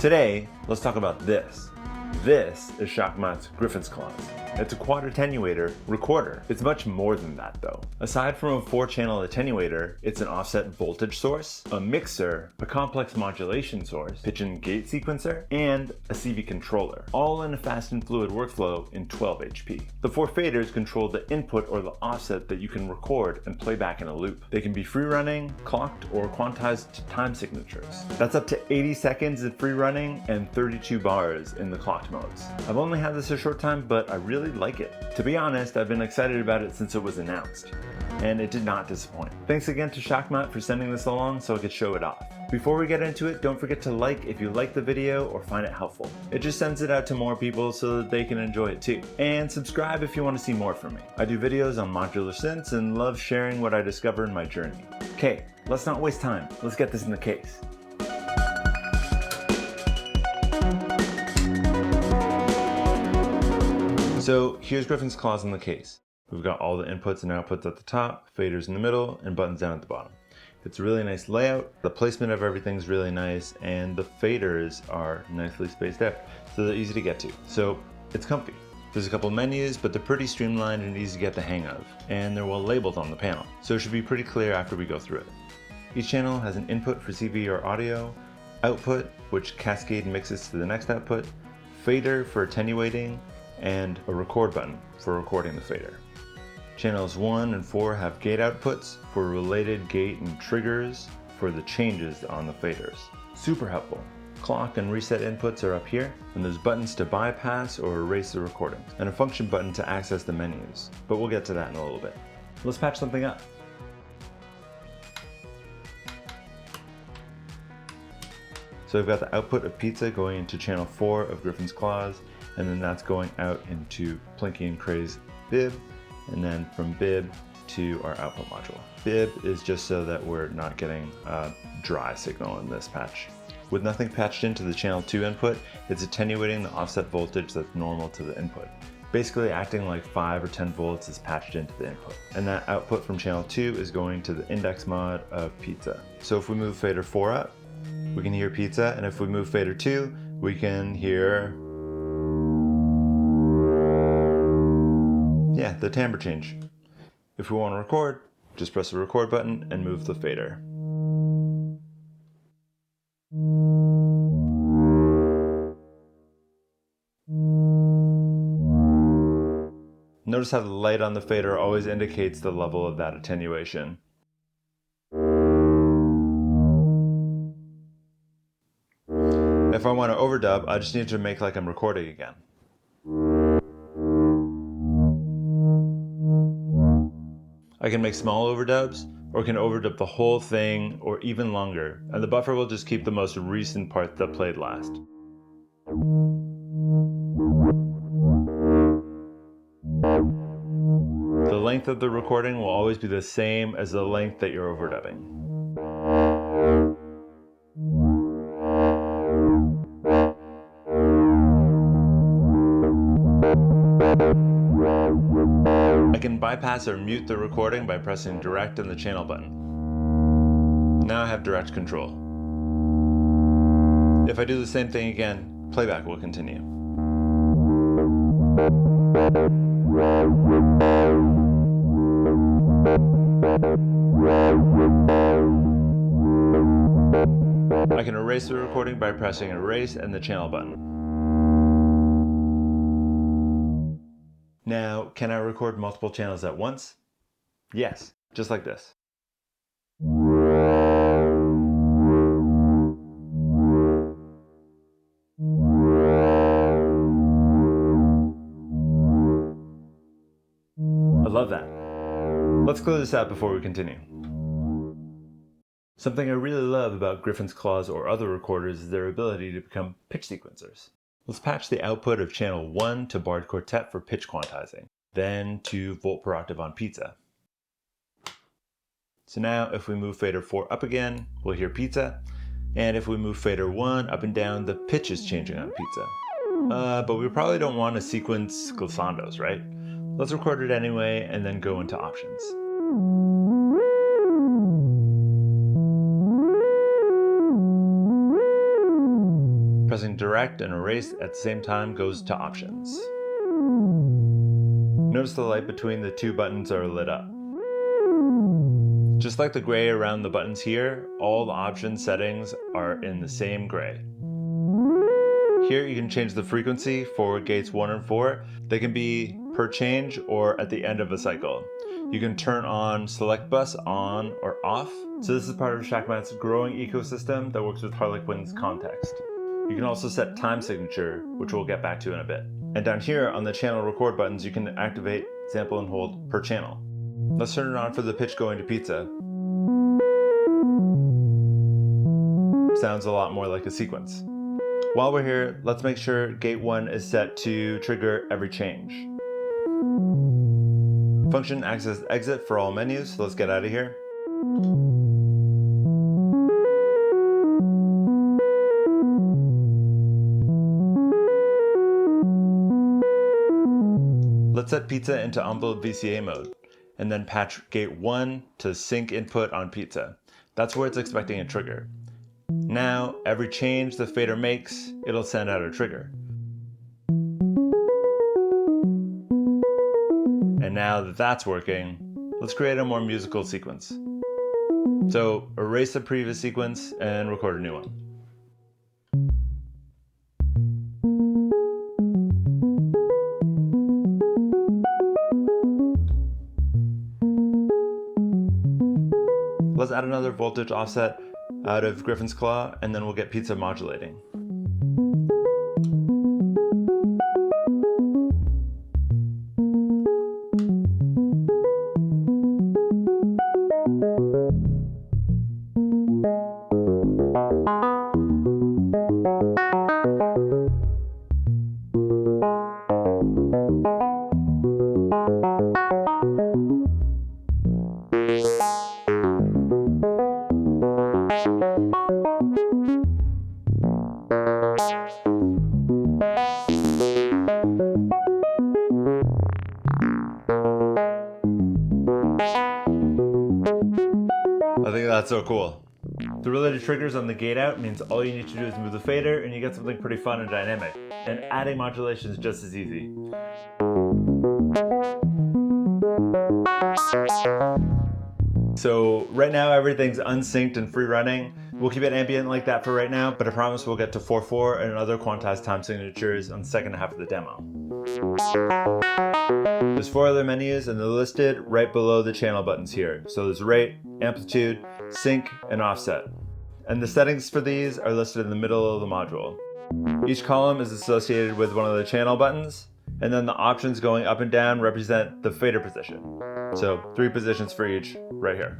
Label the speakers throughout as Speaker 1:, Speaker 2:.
Speaker 1: Today, let's talk about this. This is Shakmat Griffin's clause. It's a quad attenuator recorder. It's much more than that though. Aside from a 4-channel attenuator, it's an offset voltage source, a mixer, a complex modulation source, pitch and gate sequencer, and a CV controller, all in a fast and fluid workflow in 12 HP. The 4 faders control the input or the offset that you can record and play back in a loop. They can be free running, clocked, or quantized time signatures. That's up to 80 seconds in free running and 32 bars in the clocked modes. I've only had this a short time, but I really like it. To be honest, I've been excited about it since it was announced, and it did not disappoint. Thanks again to Shakmat for sending this along so I could show it off. Before we get into it, don't forget to like if you like the video or find it helpful. It just sends it out to more people so that they can enjoy it too. And subscribe if you want to see more from me. I do videos on modular synths and love sharing what I discover in my journey. Okay, let's not waste time. Let's get this in the case. So here's Griffin's clause in the case. We've got all the inputs and outputs at the top, faders in the middle, and buttons down at the bottom. It's a really nice layout, the placement of everything's really nice, and the faders are nicely spaced out, so they're easy to get to. So it's comfy. There's a couple menus, but they're pretty streamlined and easy to get the hang of, and they're well labeled on the panel, so it should be pretty clear after we go through it. Each channel has an input for CV or audio, output, which cascade mixes to the next output, fader for attenuating, and a record button for recording the fader. Channels 1 and 4 have gate outputs for related gate and triggers for the changes on the faders. Super helpful. Clock and reset inputs are up here, and there's buttons to bypass or erase the recordings, and a function button to access the menus, but we'll get to that in a little bit. Let's patch something up. So I've got the output of pizza going into channel 4 of Griffin's clause, and then that's going out into Plinky and Cray's bib, and then from bib to our output module. Bib is just so that we're not getting a dry signal in this patch. With nothing patched into the channel 2 input, it's attenuating the offset voltage that's normal to the input. Basically acting like 5 or 10 volts is patched into the input. And that output from channel 2 is going to the index mod of pizza. So if we move fader 4 up, we can hear pizza, and if we move fader 2, we can hear the timbre change. If we want to record, just press the record button and move the fader. Notice how the light on the fader always indicates the level of that attenuation. If I want to overdub, I just need to make like I'm recording again. I can make small overdubs, or can overdub the whole thing, or even longer, and the buffer will just keep the most recent part that played last. The length of the recording will always be the same as the length that you're overdubbing. I can bypass or mute the recording by pressing direct and the channel button. Now I have direct control. If I do the same thing again, playback will continue. I can erase the recording by pressing erase and the channel button. Now, can I record multiple channels at once? Yes, just like this. I love that. Let's clear this out before we continue. Something I really love about Griffin's clause or other recorders is their ability to become pitch sequencers. Let's patch the output of channel 1 to Bard Quartet for pitch quantizing, then to volt per octave on pizza. So now if we move fader 4 up again, we'll hear pizza, and if we move fader 1 up and down, the pitch is changing on pizza. But we probably don't want to sequence glissandos, right? Let's record it anyway and then go into options. Press quantizing direct and erase at the same time goes to options. Notice the light between the two buttons are lit up. Just like the gray around the buttons here, all the option settings are in the same gray. Here you can change the frequency for gates 1 and 4. They can be per change or at the end of a cycle. You can turn on select bus on or off. So this is part of Shakmat's growing ecosystem that works with Harlequin's context. You can also set time signature, which we'll get back to in a bit. And down here on the channel record buttons, you can activate sample and hold per channel. Let's turn it on for the pitch going to pizza. Sounds a lot more like a sequence. While we're here, let's make sure gate 1 is set to trigger every change. Function acts as exit for all menus, so let's get out of here. Let's set pizza into envelope VCA mode, and then patch gate 1 to sync input on pizza. That's where it's expecting a trigger. Now, every change the fader makes, it'll send out a trigger. And now that that's working, let's create a more musical sequence. So erase the previous sequence and record a new one. Let's add another voltage offset out of Griffin's Claw, and then we'll get pizza modulating. I think that's so cool. The related triggers on the gate out means all you need to do is move the fader and you get something pretty fun and dynamic. And adding modulation is just as easy. So right now everything's unsynced and free running. We'll keep it ambient like that for right now, but I promise we'll get to 4/4 and other quantized time signatures on the second half of the demo. There's 4 other menus and they're listed right below the channel buttons here. So there's rate, amplitude, sync, and offset. And the settings for these are listed in the middle of the module. Each column is associated with one of the channel buttons, and then the options going up and down represent the fader position. So 3 positions for each right here.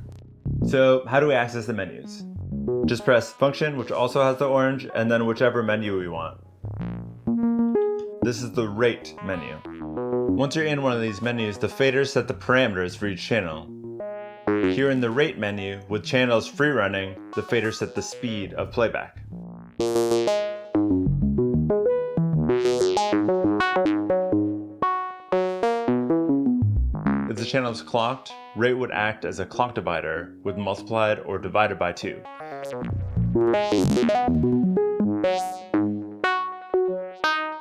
Speaker 1: So how do we access the menus? Just press function, which also has the orange, and then whichever menu we want. This is the rate menu. Once you're in one of these menus, the faders set the parameters for each channel. Here in the rate menu, with channels free running, the faders set the speed of playback. If the channel is clocked, rate would act as a clock divider with multiplied or divided by 2.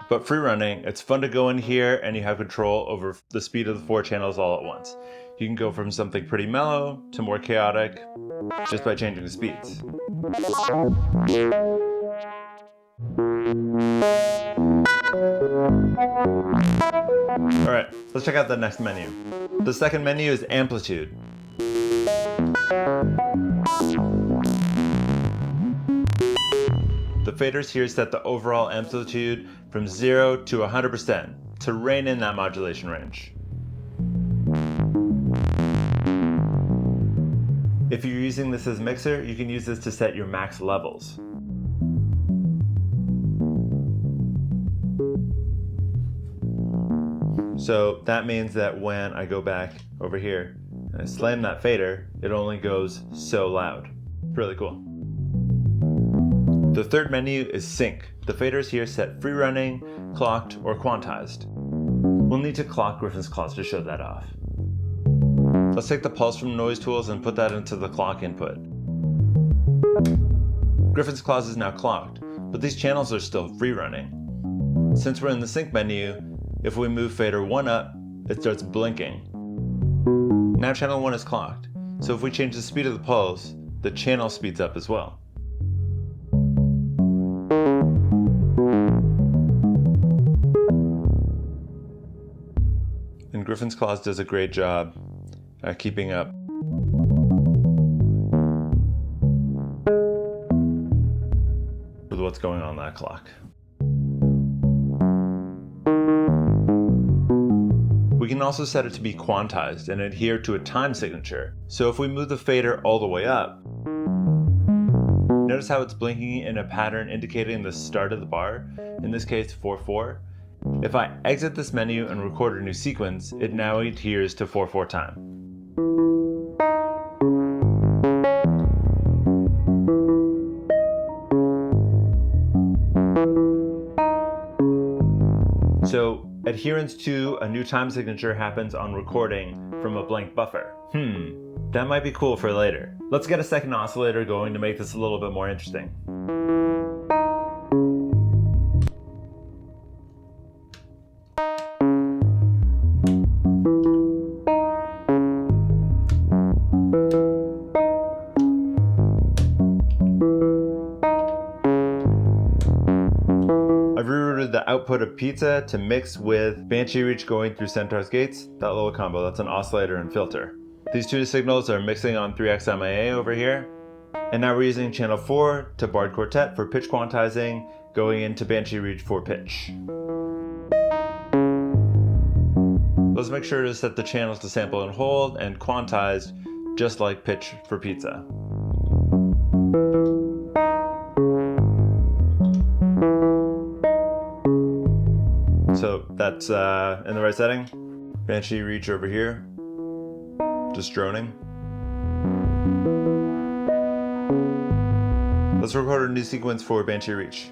Speaker 1: But free running, it's fun to go in here and you have control over the speed of the 4 channels all at once. You can go from something pretty mellow to more chaotic just by changing the speeds. Alright, let's check out the next menu. The second menu is Amplitude. The faders here set the overall amplitude from 0 to 100% to rein in that modulation range. If you're using this as mixer, you can use this to set your max levels. So that means that when I go back over here and I slam that fader, it only goes so loud. Really cool. The third menu is sync. The faders here set free running, clocked, or quantized. We'll need to clock Griffin's Claws to show that off. Let's take the pulse from noise tools and put that into the clock input. Griffin's Claws is now clocked, but these channels are still free running. Since we're in the sync menu, if we move fader 1 up, it starts blinking. Now channel 1 is clocked, so if we change the speed of the pulse, the channel speeds up as well. And Griffin's Claws does a great job at keeping up. With what's going on that clock. We can also set it to be quantized and adhere to a time signature. So if we move the fader all the way up, notice how it's blinking in a pattern indicating the start of the bar, in this case 4/4. If I exit this menu and record a new sequence, it now adheres to 4/4 time. So adherence to a new time signature happens on recording from a blank buffer. That might be cool for later. Let's get a second oscillator going to make this a little bit more interesting. I've rerouted the output of pizza to mix with Banshee Reach going through Centaur's gates. That little combo, that's an oscillator and filter. These two signals are mixing on 3XMIA over here. And now we're using channel 4 to Bard Quartet for pitch quantizing, going into Banshee Reach for pitch. Let's make sure to set the channels to sample and hold and quantized, just like pitch for pizza. So that's in the right setting. Banshee Reach over here, just droning. Let's record a new sequence for Banshee Reach.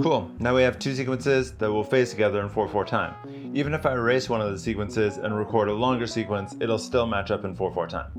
Speaker 1: Cool, now we have two sequences that will phase together in 4/4 time. Even if I erase one of the sequences and record a longer sequence, it'll still match up in 4/4 time.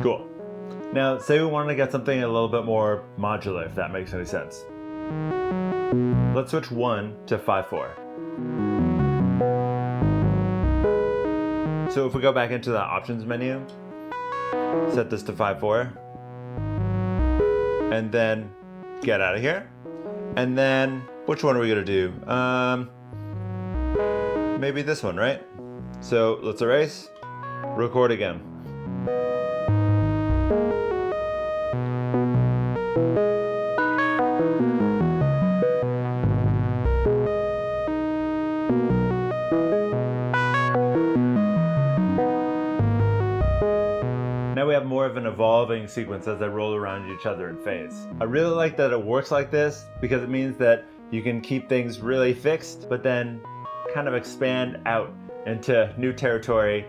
Speaker 1: Cool. Now, say we wanted to get something a little bit more modular, if that makes any sense. Let's switch 1 to 5/4. So if we go back into the options menu, set this to 5/4, and then get out of here. And then, which one are we gonna do? Maybe this one, right? So let's erase, record again. Now we have more of an evolving sequence as they roll around each other in phase. I really like that it works like this because it means that you can keep things really fixed, but then kind of expand out into new territory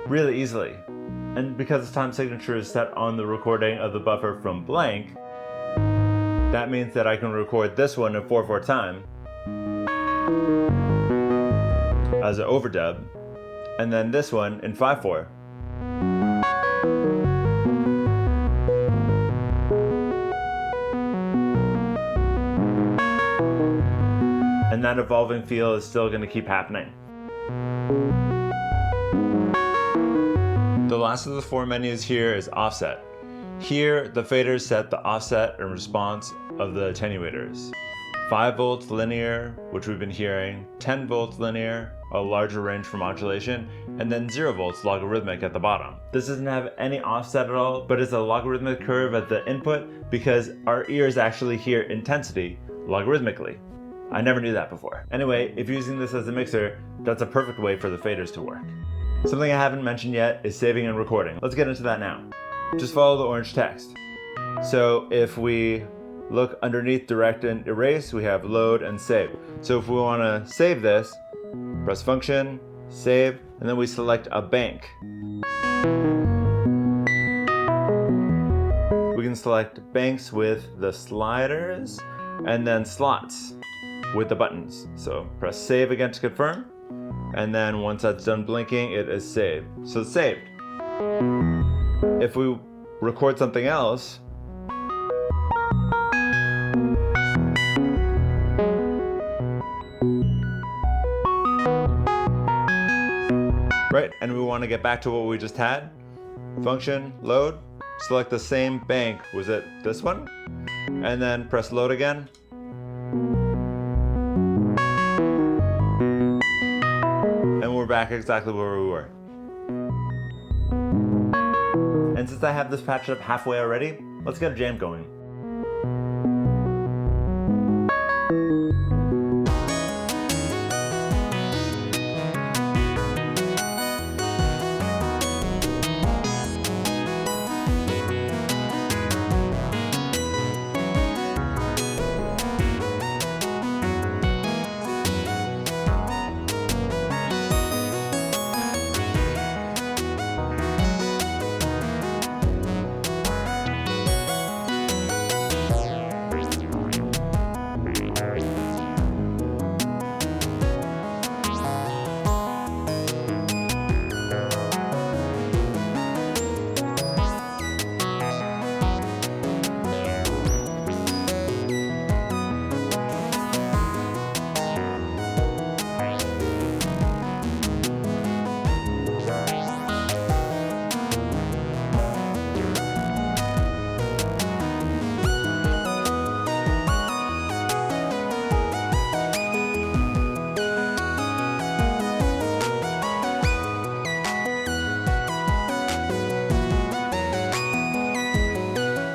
Speaker 1: really easily. And because the time signature is set on the recording of the buffer from blank, that means that I can record this one in 4/4 time as an overdub, and then this one in 5/4 and that evolving feel is still going to keep happening. The last of the 4 menus here is offset. Here, the faders set the offset and response of the attenuators. 5 volts linear, which we've been hearing, 10 volts linear, a larger range for modulation, and then 0 volts logarithmic at the bottom. This doesn't have any offset at all, but it's a logarithmic curve at the input because our ears actually hear intensity logarithmically. I never knew that before. Anyway, if you're using this as a mixer, that's a perfect way for the faders to work. Something I haven't mentioned yet is saving and recording. Let's get into that now. Just follow the orange text. So if we look underneath direct and erase, we have load and save. So if we want to save this, press function, save, and then we select a bank. We can select banks with the sliders and then slots with the buttons. So press save again to confirm, and then once that's done blinking, it is saved. So it's saved. If we record something else, right, and we want to get back to what we just had, function, load, select the same bank, was it this one? And then press load again. And we're back exactly where we were. And since I have this patched up halfway already, let's get a jam going.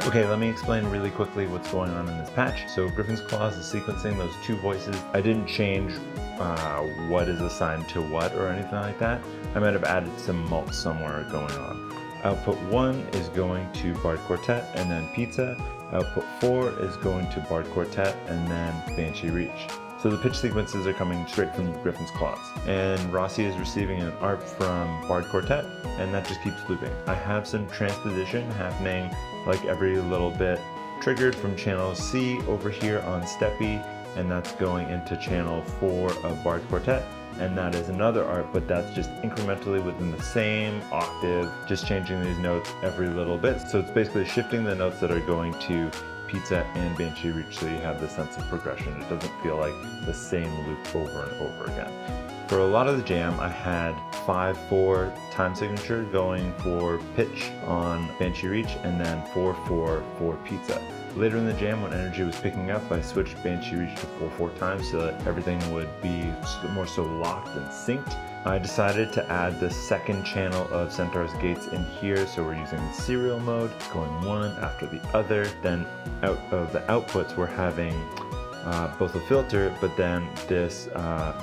Speaker 1: Okay, let me explain really quickly what's going on in this patch. So Griffin's Claws is sequencing those 2 voices. I didn't change what is assigned to what or anything like that. I might have added some mult somewhere going on. Output 1 is going to Bard Quartet and then Pizza. Output 4 is going to Bard Quartet and then Banshee Reach. So the pitch sequences are coming straight from Griffin's Claws. And Rossi is receiving an ARP from Bard Quartet, and that just keeps looping. I have some transposition happening like every little bit, triggered from channel C over here on Steppy, and that's going into channel 4 of Bard Quartet. And that is another ARP, but that's just incrementally within the same octave, just changing these notes every little bit. So it's basically shifting the notes that are going to Pizza and Banshee Reach, so you have the sense of progression. It doesn't feel like the same loop over and over again. For a lot of the jam, I had 5/4 time signature going for pitch on Banshee Reach and then 4/4 for Pizza. Later in the jam, when energy was picking up, I switched Banshee Reach to 4/4 times so that everything would be more so locked and synced. I decided to add the second channel of Centaur's gates in here, so we're using serial mode, going one after the other. Then out of the outputs, we're having both a filter, but then this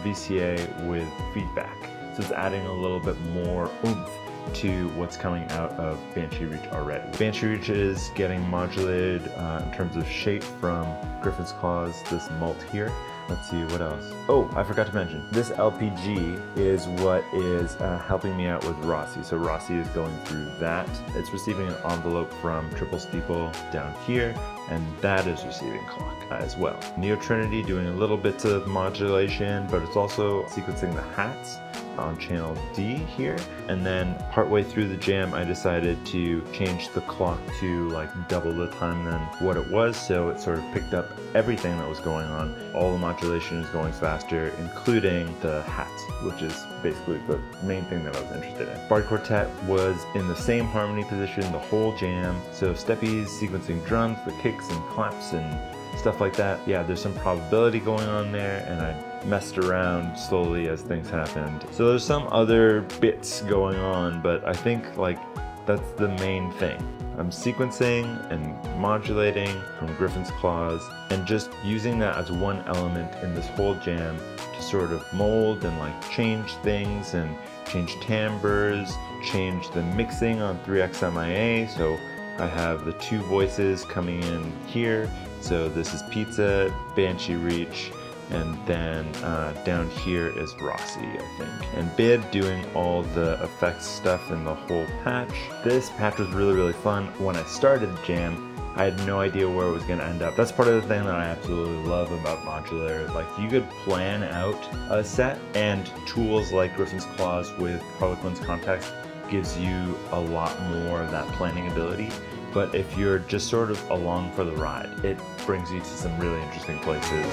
Speaker 1: VCA with feedback. So it's adding a little bit more oomph to what's coming out of Banshee Reach already. Banshee Reach is getting modulated in terms of shape from Griffin's Claws, this mult here. Let's see what else. Oh, I forgot to mention, this LPG is what is helping me out with Rossi. So Rossi is going through that. It's receiving an envelope from Triple Steeple down here, and that is receiving clock as well. Neo Trinity doing a little bit of modulation, but it's also sequencing the hats on channel D here. And then partway through the jam, I decided to change the clock to like double the time than what it was. So it sort of picked up everything that was going on, all the modulation is going faster, including the hats, which is basically the main thing that I was interested in. Bard Quartet was in the same harmony position the whole jam, so steppies, sequencing drums, the kicks and claps and stuff like that. Yeah, there's some probability going on there, and I messed around slowly as things happened. So there's some other bits going on, but I think like that's the main thing. I'm sequencing and modulating from Griffin's claws and just using that as one element in this whole jam to sort of mold and like change things and change timbres, change the mixing on 3XMIA. So I have the two voices coming in here. So this is Pizza, Banshee Reach, and then down here is Rossi, I think. And Bid doing all the effects stuff in the whole patch. This patch was really fun. When I started the jam, I had no idea where it was going to end up. That's part of the thing that I absolutely love about modular. Like, you could plan out a set, and tools like Griffin's Claws with Harlequin's context gives you a lot more of that planning ability. But if you're just sort of along for the ride, it brings you to some really interesting places.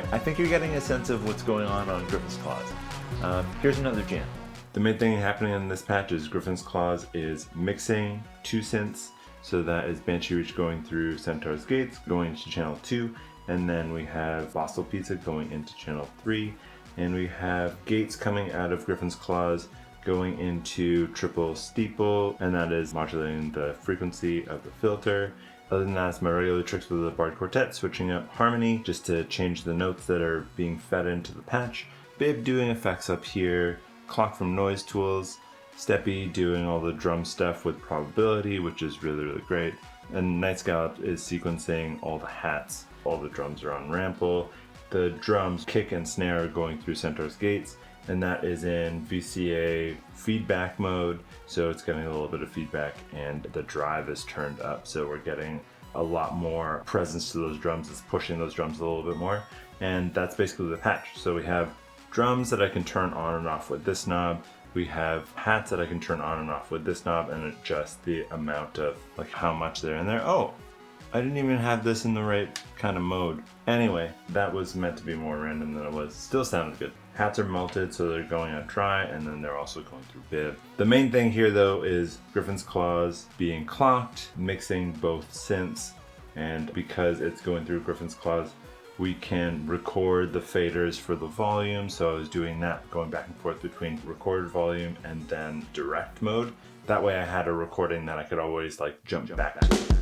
Speaker 1: I think you're getting a sense of what's going on Griffin's Claws. Here's another jam. The main thing happening in this patch is Griffin's Claws is mixing 2 synths. So that is Banshee Reach going through Centaur's Gates, going to channel 2, and then we have Fossil Pizza going into channel 3, and we have Gates coming out of Griffin's Claws going into Triple Steeple, and that is modulating the frequency of the filter. Other than that, it's my regular tricks with the Bard Quartet, switching up harmony just to change the notes that are being fed into the patch. Bib doing effects up here, Clock from Noise Tools, Steppy doing all the drum stuff with probability, which is really great. And Night Scallop is sequencing all the hats. All the drums are on Rample. The drums, kick and snare are going through Centaur's Gates, and that is in VCA feedback mode. So it's getting a little bit of feedback and the drive is turned up. So we're getting a lot more presence to those drums. It's pushing those drums a little bit more. And that's basically the patch. So we have drums that I can turn on and off with this knob. We have hats that I can turn on and off with this knob and adjust the amount of like how much they're in there. Oh, I didn't even have this in the right kind of mode. Anyway, that was meant to be more random than it was. Still sounded good. Hats are melted, so they're going on try, and then they're also going through bib. The main thing here though is Griffin's Claws being clocked, mixing both synths, and because it's going through Griffin's Claws, we can record the faders for the volume. So I was doing that, going back and forth between recorded volume and then direct mode. That way I had a recording that I could always like jump back to.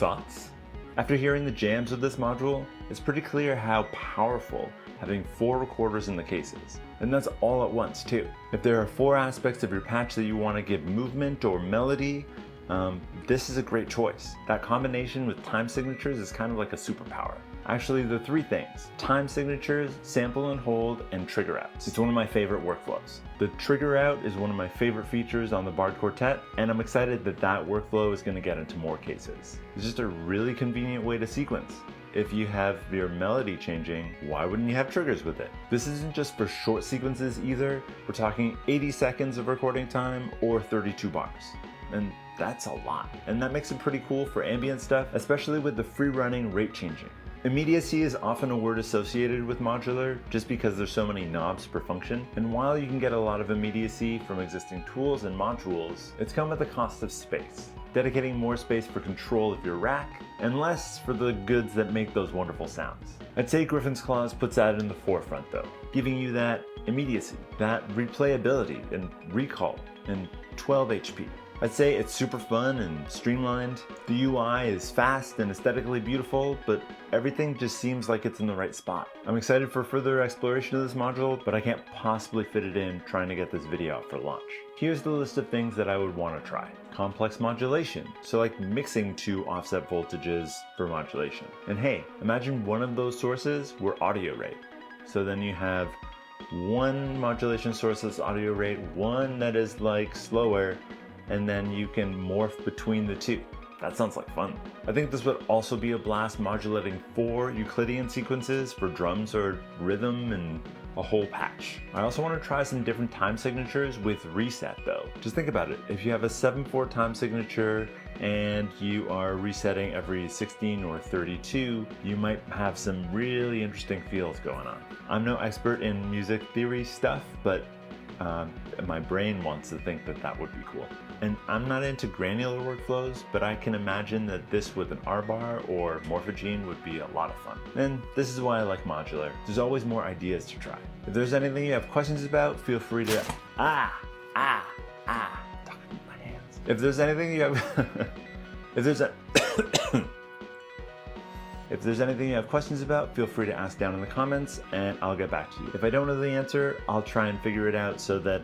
Speaker 1: Thoughts? After hearing the jams of this module, it's pretty clear how powerful having 4 recorders in the case is. And that's all at once too. If there are 4 aspects of your patch that you want to give movement or melody, this is a great choice. That combination with time signatures is kind of like a superpower. Actually, the 3 things: time signatures, sample and hold, and trigger outs. It's one of my favorite workflows. The trigger out is one of my favorite features on the Bard Quartet, and I'm excited that that workflow is going to get into more cases. It's just a really convenient way to sequence. If you have your melody changing, why wouldn't you have triggers with it? This isn't just for short sequences either. We're talking 80 seconds of recording time or 32 bars. And that's a lot. And that makes it pretty cool for ambient stuff, especially with the free running rate changing. Immediacy is often a word associated with modular just because there's so many knobs per function, and while you can get a lot of immediacy from existing tools and modules, it's come at the cost of space. Dedicating more space for control of your rack, and less for the goods that make those wonderful sounds. I'd say Griffin's Claws puts that in the forefront though, giving you that immediacy, that replayability and recall, and 12 HP. I'd say it's super fun and streamlined. The UI is fast and aesthetically beautiful, but everything just seems like it's in the right spot. I'm excited for further exploration of this module, but I can't possibly fit it in trying to get this video out for launch. Here's the list of things that I would want to try. Complex modulation, so like mixing 2 offset voltages for modulation. And hey, imagine one of those sources were audio rate. So then you have one modulation source that's audio rate, one that is like slower, and then you can morph between the 2. That sounds like fun. I think this would also be a blast modulating 4 Euclidean sequences for drums or rhythm and a whole patch. I also want to try some different time signatures with reset though. Just think about it. If you have a 7/4 time signature and you are resetting every 16 or 32, you might have some really interesting feels going on. I'm no expert in music theory stuff, but my brain wants to think that that would be cool. And I'm not into granular workflows, but I can imagine that this with an R-bar or morphogene would be a lot of fun. And this is why I like modular. There's always more ideas to try. If there's anything you have questions about, feel free to talking with my hands. If there's anything you have If there's anything you have questions about, feel free to ask down in the comments and I'll get back to you. If I don't know the answer, I'll try and figure it out so that,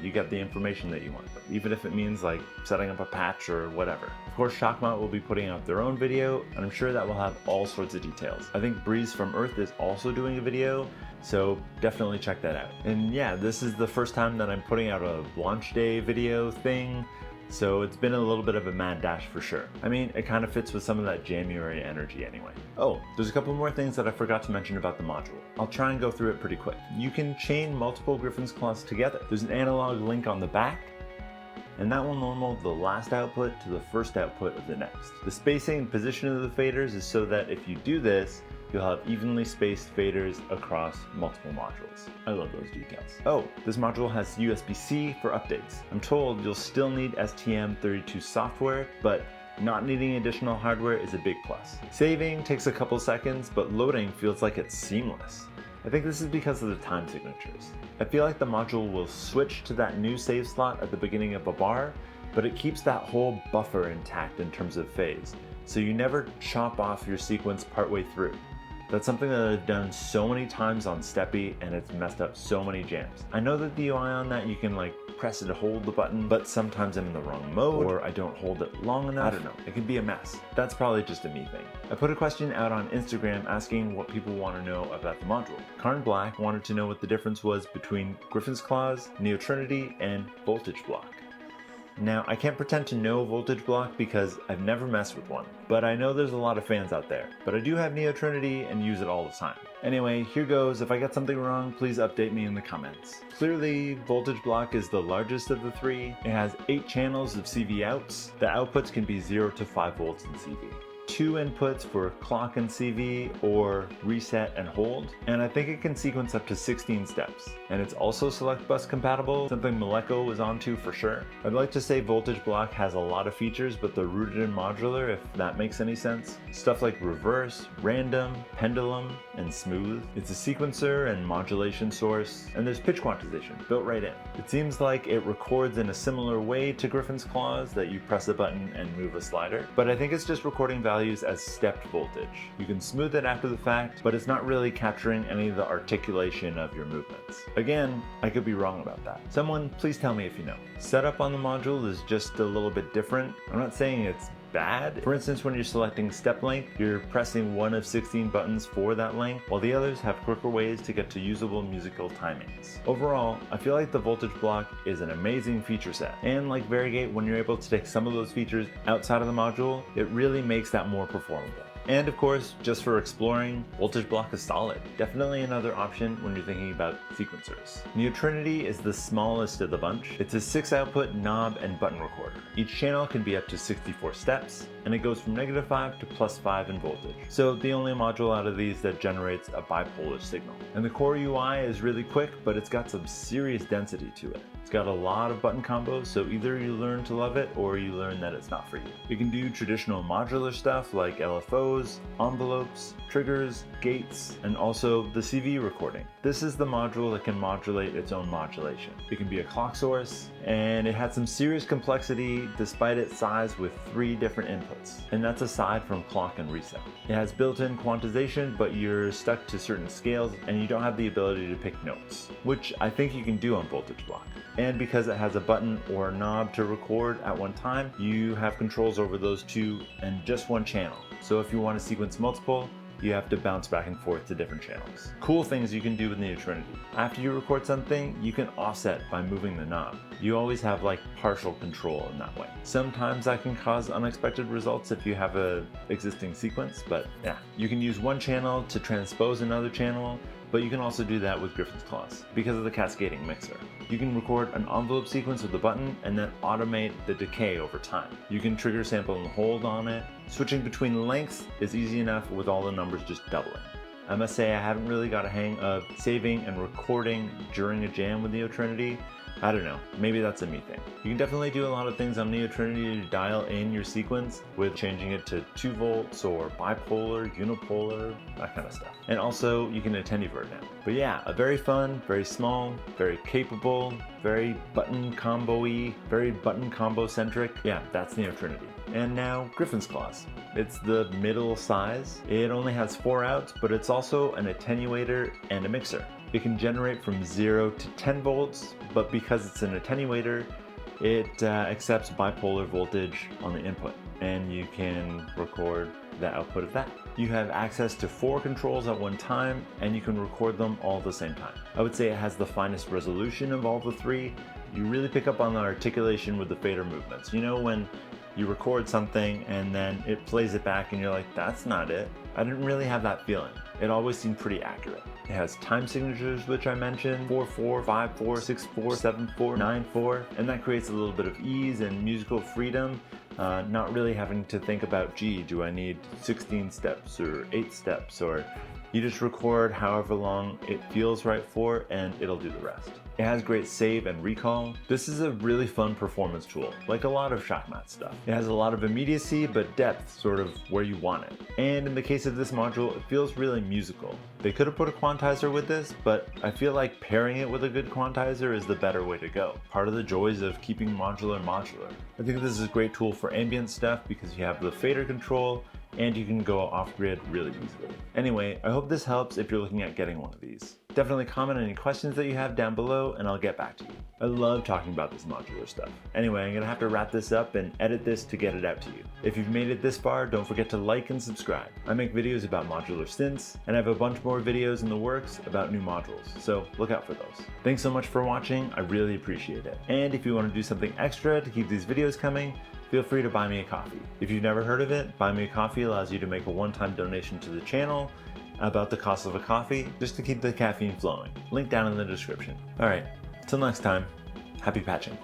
Speaker 1: you get the information that you want. Even if it means like setting up a patch or whatever. Of course, Shakmat will be putting out their own video, and I'm sure that will have all sorts of details. I think Breeze from Earth is also doing a video, so definitely check that out. And yeah, this is the first time that I'm putting out a launch day video thing. So it's been a little bit of a mad dash for sure. I mean, it kind of fits with some of that January energy anyway. Oh, there's a couple more things that I forgot to mention about the module. I'll try and go through it pretty quick. You can chain multiple Griffin's Claws together. There's an analog link on the back, and that will normal the last output to the first output of the next. The spacing and position of the faders is so that if you do this, you'll have evenly spaced faders across multiple modules. I love those details. Oh, this module has USB-C for updates. I'm told you'll still need STM32 software, but not needing additional hardware is a big plus. Saving takes a couple seconds, but loading feels like it's seamless. I think this is because of the time signatures. I feel like the module will switch to that new save slot at the beginning of a bar, but it keeps that whole buffer intact in terms of phase, so you never chop off your sequence partway through. That's something that I've done so many times on Steppy, and it's messed up so many jams. I know that the UI on that you can like press it to hold the button, but sometimes I'm in the wrong mode or I don't hold it long enough. I don't know, it can be a mess. That's probably just a me thing. I put a question out on Instagram asking what people want to know about the module. Karn Black wanted to know what the difference was between Griffin's Claws, Neo Trinity, and Voltage Block. Now, I can't pretend to know Voltage Block because I've never messed with one, but I know there's a lot of fans out there. But I do have Neo Trinity and use it all the time. Anyway, here goes. If I get something wrong, please update me in the comments. Clearly, Voltage Block is the largest of the 3. It has 8 channels of CV outs. The outputs can be 0 to 5 volts in CV. 2 inputs for clock and CV or reset and hold, and I think it can sequence up to 16 steps. And it's also select bus compatible, something Moleko was onto for sure. I'd like to say Voltage Block has a lot of features, but they're rooted in modular, if that makes any sense. Stuff like reverse, random, pendulum, and smooth. It's a sequencer and modulation source, and there's pitch quantization built right in. It seems like it records in a similar way to Griffin's claws, that you press a button and move a slider, but I think it's just recording values as stepped voltage. You can smooth it after the fact, but it's not really capturing any of the articulation of your movements. Again, I could be wrong about that. Someone please tell me if you know. Setup on the module is just a little bit different. I'm not saying it's bad. For instance, when you're selecting step length, you're pressing one of 16 buttons for that length, while the others have quicker ways to get to usable musical timings. Overall, I feel like the Voltage Block is an amazing feature set, and like Variegate, when you're able to take some of those features outside of the module, it really makes that more performable. And of course, just for exploring, Voltage Block is solid. Definitely another option when you're thinking about sequencers. Neo Trinity is the smallest of the bunch. It's a 6-output knob and button recorder. Each channel can be up to 64 steps, and it goes from -5 to +5 in voltage. So the only module out of these that generates a bipolar signal. And the core UI is really quick, but it's got some serious density to it. It's got a lot of button combos, so either you learn to love it or you learn that it's not for you. You can do traditional modular stuff like LFOs, envelopes, triggers, gates, and also the CV recording. This is the module that can modulate its own modulation. It can be a clock source, and it had some serious complexity despite its size with 3 different inputs. And that's aside from clock and reset. It has built-in quantization, but you're stuck to certain scales and you don't have the ability to pick notes, which I think you can do on Voltage Block. And because it has a button or a knob to record at one time, you have controls over those 2 and just one channel. So if you want to sequence multiple, you have to bounce back and forth to different channels. Cool things you can do with Neo Trinity. After you record something, you can offset by moving the knob. You always have like partial control in that way. Sometimes that can cause unexpected results if you have a existing sequence, but yeah. You can use one channel to transpose another channel, but you can also do that with Griffin's claws because of the cascading mixer. You can record an envelope sequence with a button and then automate the decay over time. You can trigger, sample, and hold on it. Switching between lengths is easy enough with all the numbers just doubling. I must say I haven't really got a hang of saving and recording during a jam with Neo Trinity. I don't know, maybe that's a me thing. You can definitely do a lot of things on Neo Trinity to dial in your sequence with changing it to 2 volts or bipolar, unipolar, that kind of stuff. And also you can attenuate now. But yeah, a very fun, very small, very capable, very button combo-y, very button combo centric. Yeah, that's Neo Trinity. And now Griffin's claws. It's the middle size. It only has 4 outs, but it's also an attenuator and a mixer. It can generate from 0 to 10 volts, but because it's an attenuator, it accepts bipolar voltage on the input, and you can record the output of that. You have access to 4 controls at one time, and you can record them all at the same time. I would say it has the finest resolution of all the 3. You really pick up on the articulation with the fader movements. You know when you record something and then it plays it back and you're like, that's not it. I didn't really have that feeling. It always seemed pretty accurate. It has time signatures, which I mentioned, 4/4, 5/4, 6/4, 7/4, 9/4, and that creates a little bit of ease and musical freedom, not really having to think about, gee, do I need 16 steps or 8 steps, or you just record however long it feels right for and it'll do the rest. It has great save and recall. This is a really fun performance tool, like a lot of Shakmat stuff. It has a lot of immediacy, but depth sort of where you want it. And in the case of this module, it feels really musical. They could have put a quantizer with this, but I feel like pairing it with a good quantizer is the better way to go. Part of the joys of keeping modular. I think this is a great tool for ambient stuff because you have the fader control and you can go off-grid really easily. Anyway, I hope this helps if you're looking at getting one of these. Definitely comment any questions that you have down below and I'll get back to you. I love talking about this modular stuff. Anyway, I'm gonna have to wrap this up and edit this to get it out to you. If you've made it this far, don't forget to like and subscribe. I make videos about modular synths, and I have a bunch more videos in the works about new modules, so look out for those. Thanks so much for watching, I really appreciate it. And if you want to do something extra to keep these videos coming, feel free to buy me a coffee. If you've never heard of it, Buy Me a Coffee allows you to make a one-time donation to the channel about the cost of a coffee, just to keep the caffeine flowing. Link down in the description. Alright, till next time, happy patching.